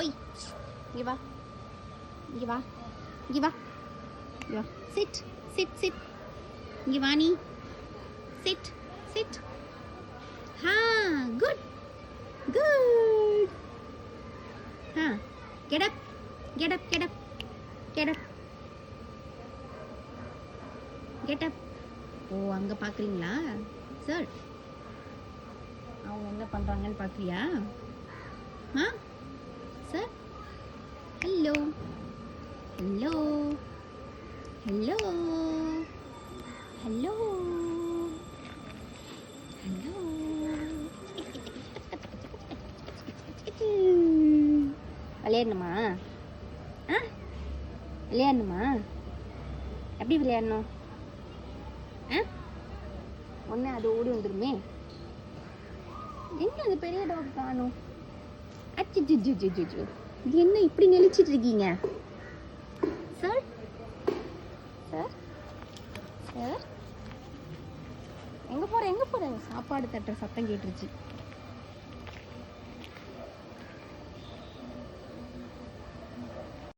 Y இங்கே வா இங்கே வா இங்கே வா இங்கே வா சிட் சிட் சிட் இங்கே வா நீ sit sit good good get up get up get up get up get up ஓ அங்கே பார்க்குறீங்களா சார் அவங்க என்ன பண்ணுறாங்கன்னு பார்க்குறியா sir hello hello hello hello hello விளையாடணுமா விளையாடணுமா எப்படி விளையாடணும் ஒன்று அது ஓடி வந்துடுமே எங்க அந்த பெரிய டாக் காணும் அச்சு இது என்ன இப்படி நெளிச்சிட்டு இருக்கீங்க சார் சார் சார் எங்கே போகிறேன் சாப்பாடு தட்டுற சத்தம் கேட்டுருச்சு